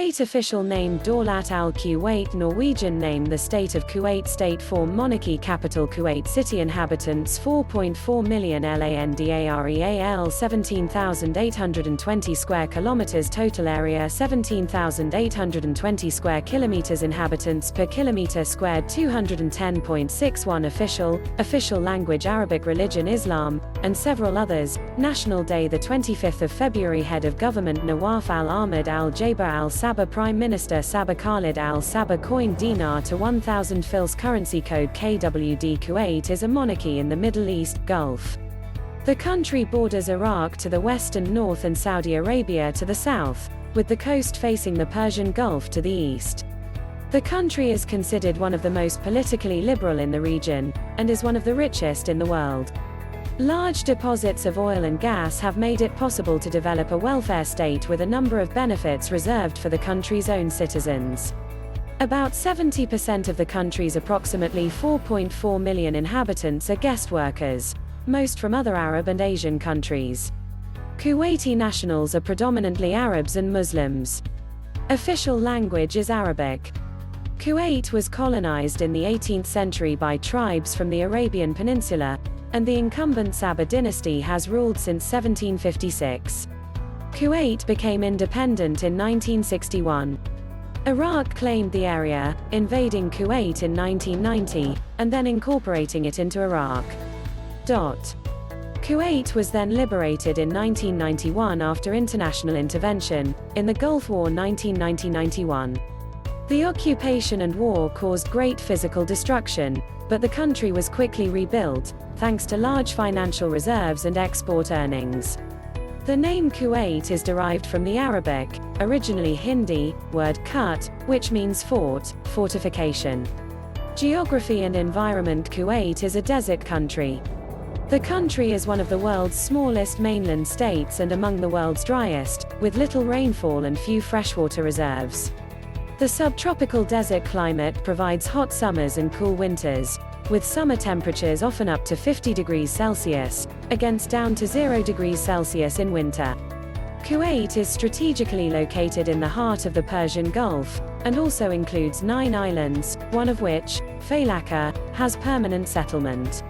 Kuwait official name Dawlat al-Kuwait, Norwegian name the State of Kuwait, state form monarchy, capital Kuwait city, inhabitants 4.4 million, LANDAREAL 17,820 square kilometers, total area 17,820 square kilometers, inhabitants per kilometer squared 210.61, official language Arabic, religion Islam, and several others. National day the 25th of February, head of government Nawaf al-Ahmad al-Jaber al-Sabah, Prime Minister Sabah Khalid al-Sabah, coin dinar to 1000 fils, currency code KWD. Kuwait is a monarchy in the Middle East, Gulf. The country borders Iraq to the west and north and Saudi Arabia to the south, with the coast facing the Persian Gulf to the east. The country is considered one of the most politically liberal in the region, and is one of the richest in the world. Large deposits of oil and gas have made it possible to develop a welfare state with a number of benefits reserved for the country's own citizens. About 70% of the country's approximately 4.4 million inhabitants are guest workers, most from other Arab and Asian countries. Kuwaiti nationals are predominantly Arabs and Muslims. Official language is Arabic. Kuwait was colonized in the 18th century by tribes from the Arabian Peninsula, and the incumbent Sabah dynasty has ruled since 1756. Kuwait became independent in 1961. Iraq claimed the area, invading Kuwait in 1990, and then incorporating it into Iraq. Kuwait was then liberated in 1991 after international intervention, in the Gulf War 1990-91. The occupation and war caused great physical destruction, but the country was quickly rebuilt, thanks to large financial reserves and export earnings. The name Kuwait is derived from the Arabic, originally Hindi, word kut, which means fort, fortification. Geography and environment: Kuwait is a desert country. The country is one of the world's smallest mainland states and among the world's driest, with little rainfall and few freshwater reserves. The subtropical desert climate provides hot summers and cool winters, with summer temperatures often up to 50 degrees Celsius, against down to 0 degrees Celsius in winter. Kuwait is strategically located in the heart of the Persian Gulf, and also includes 9 islands, one of which, Failaka, has permanent settlement.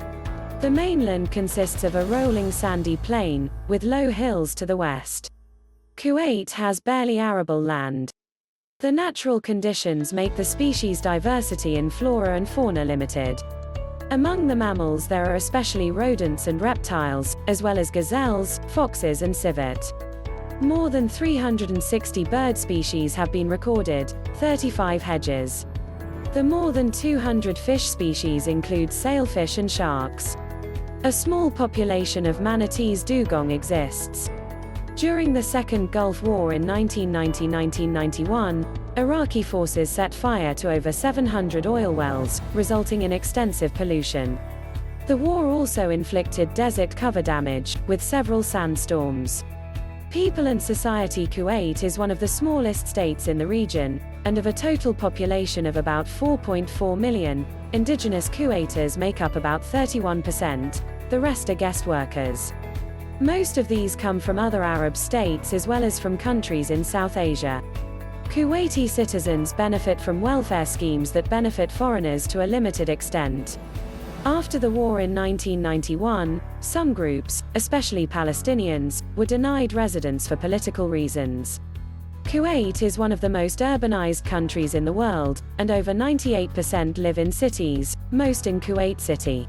The mainland consists of a rolling sandy plain, with low hills to the west. Kuwait has barely arable land. The natural conditions make the species diversity in flora and fauna limited. Among the mammals there are especially rodents and reptiles, as well as gazelles, foxes and civet. More than 360 bird species have been recorded, 35 hedges. The more than 200 fish species include sailfish and sharks. A small population of manatees dugong exists. During the Second Gulf War in 1990-1991, Iraqi forces set fire to over 700 oil wells, resulting in extensive pollution. The war also inflicted desert cover damage, with several sandstorms. People and society: Kuwait is one of the smallest states in the region, and of a total population of about 4.4 million, indigenous Kuwaiters make up about 31%, the rest are guest workers. Most of these come from other Arab states as well as from countries in South Asia. Kuwaiti citizens benefit from welfare schemes that benefit foreigners to a limited extent. After the war in 1991, some groups, especially Palestinians, were denied residence for political reasons. Kuwait is one of the most urbanized countries in the world, and over 98% live in cities, most in Kuwait City.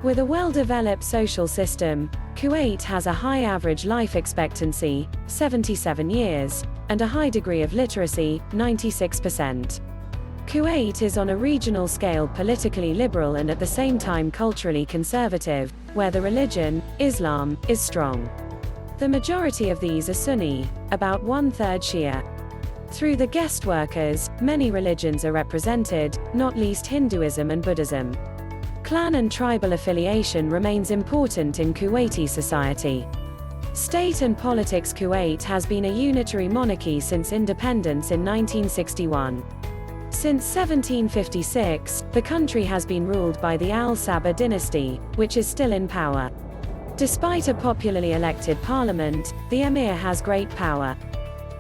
With a well-developed social system, Kuwait has a high average life expectancy, 77 years, and a high degree of literacy, 96%. Kuwait is on a regional scale politically liberal and at the same time culturally conservative, where the religion, Islam, is strong. The majority of these are Sunni, about 1/3 Shia. Through the guest workers, many religions are represented, not least Hinduism and Buddhism. Clan and tribal affiliation remains important in Kuwaiti society. State and politics: Kuwait has been a unitary monarchy since independence in 1961. Since 1756, the country has been ruled by the Al-Sabah dynasty, which is still in power. Despite a popularly elected parliament, the emir has great power.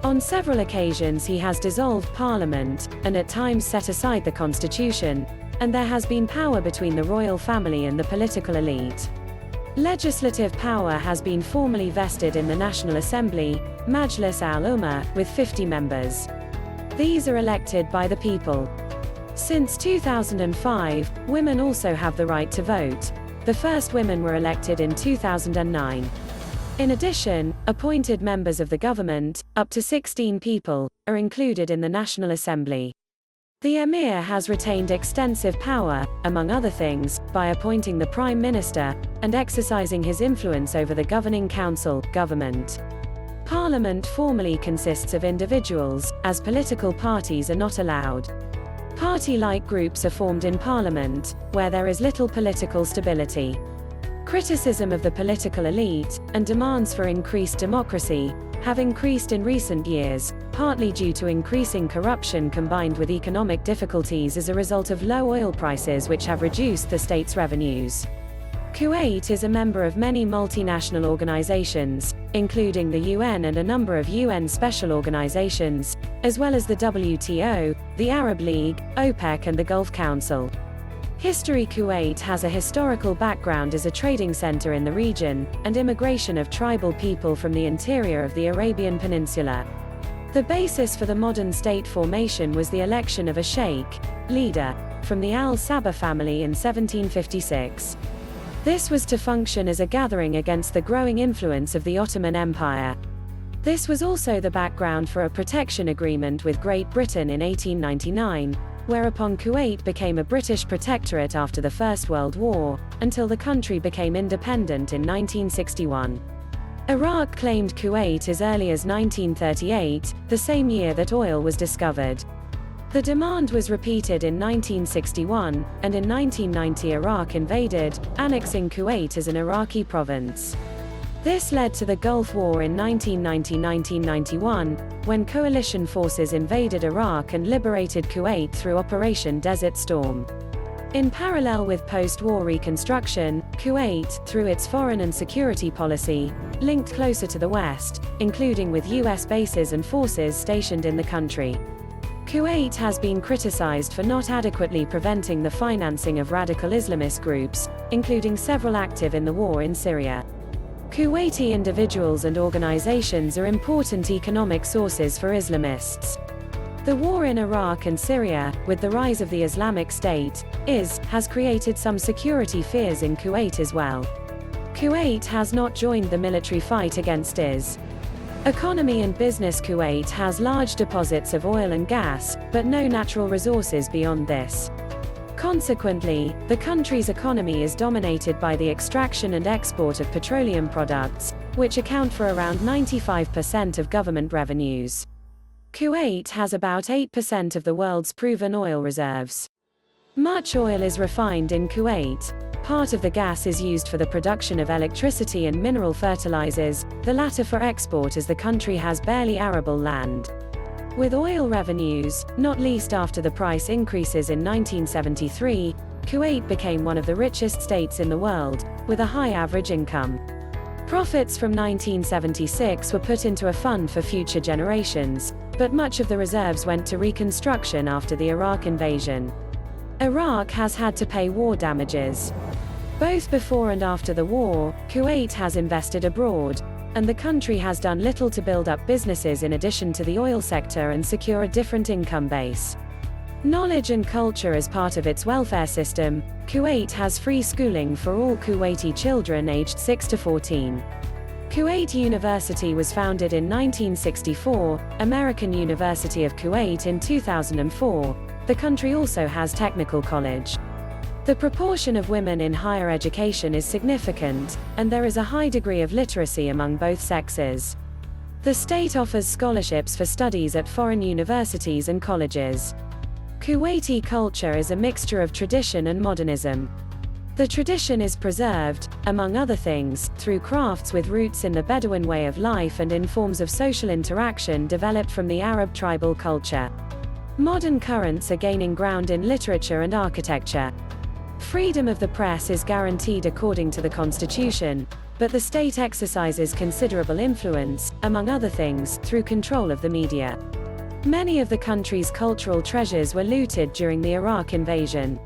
On several occasions he has dissolved parliament, and at times set aside the constitution, and there has been power between the royal family and the political elite. Legislative power has been formally vested in the National Assembly, Majlis al-Umma, with 50 members. These are elected by the people. Since 2005, women also have the right to vote. The first women were elected in 2009. In addition, appointed members of the government, up to 16 people, are included in the National Assembly. The Emir has retained extensive power, among other things, by appointing the Prime Minister, and exercising his influence over the governing council, government. Parliament formally consists of individuals, as political parties are not allowed. Party-like groups are formed in Parliament, where there is little political stability. Criticism of the political elite, and demands for increased democracy, have increased in recent years, partly due to increasing corruption combined with economic difficulties as a result of low oil prices which have reduced the state's revenues. Kuwait is a member of many multinational organizations, including the UN and a number of UN special organizations, as well as the WTO, the Arab League, OPEC and the Gulf Council. History: Kuwait has a historical background as a trading center in the region, and immigration of tribal people from the interior of the Arabian Peninsula. The basis for the modern state formation was the election of a sheikh, leader, from the Al-Sabah family in 1756. This was to function as a gathering against the growing influence of the Ottoman Empire. This was also the background for a protection agreement with Great Britain in 1899, whereupon Kuwait became a British protectorate after the First World War, until the country became independent in 1961. Iraq claimed Kuwait as early as 1938, the same year that oil was discovered. The demand was repeated in 1961, and in 1990 Iraq invaded, annexing Kuwait as an Iraqi province. This led to the Gulf War in 1990–1991, when coalition forces invaded Iraq and liberated Kuwait through Operation Desert Storm. In parallel with post-war reconstruction, Kuwait, through its foreign and security policy, linked closer to the West, including with U.S. bases and forces stationed in the country. Kuwait has been criticized for not adequately preventing the financing of radical Islamist groups, including several active in the war in Syria. Kuwaiti individuals and organizations are important economic sources for Islamists. The war in Iraq and Syria, with the rise of the Islamic State, has created some security fears in Kuwait as well. Kuwait has not joined the military fight against IS. Economy and business: Kuwait has large deposits of oil and gas, but no natural resources beyond this. Consequently, the country's economy is dominated by the extraction and export of petroleum products, which account for around 95% of government revenues. Kuwait has about 8% of the world's proven oil reserves. Much oil is refined in Kuwait. Part of the gas is used for the production of electricity and mineral fertilizers, the latter for export as the country has barely arable land. With oil revenues, not least after the price increases in 1973, Kuwait became one of the richest states in the world, with a high average income. Profits from 1976 were put into a fund for future generations, but much of the reserves went to reconstruction after the Iraq invasion. Iraq has had to pay war damages. Both before and after the war, Kuwait has invested abroad, and the country has done little to build up businesses in addition to the oil sector and secure a different income base. Knowledge and culture as part of its welfare system: Kuwait has free schooling for all Kuwaiti children aged 6 to 14. Kuwait University was founded in 1964, American University of Kuwait in 2004. The country also has technical college. The proportion of women in higher education is significant, and there is a high degree of literacy among both sexes. The state offers scholarships for studies at foreign universities and colleges. Kuwaiti culture is a mixture of tradition and modernism. The tradition is preserved, among other things, through crafts with roots in the Bedouin way of life and in forms of social interaction developed from the Arab tribal culture. Modern currents are gaining ground in literature and architecture. Freedom of the press is guaranteed according to the Constitution, but the state exercises considerable influence, among other things, through control of the media. Many of the country's cultural treasures were looted during the Iraq invasion.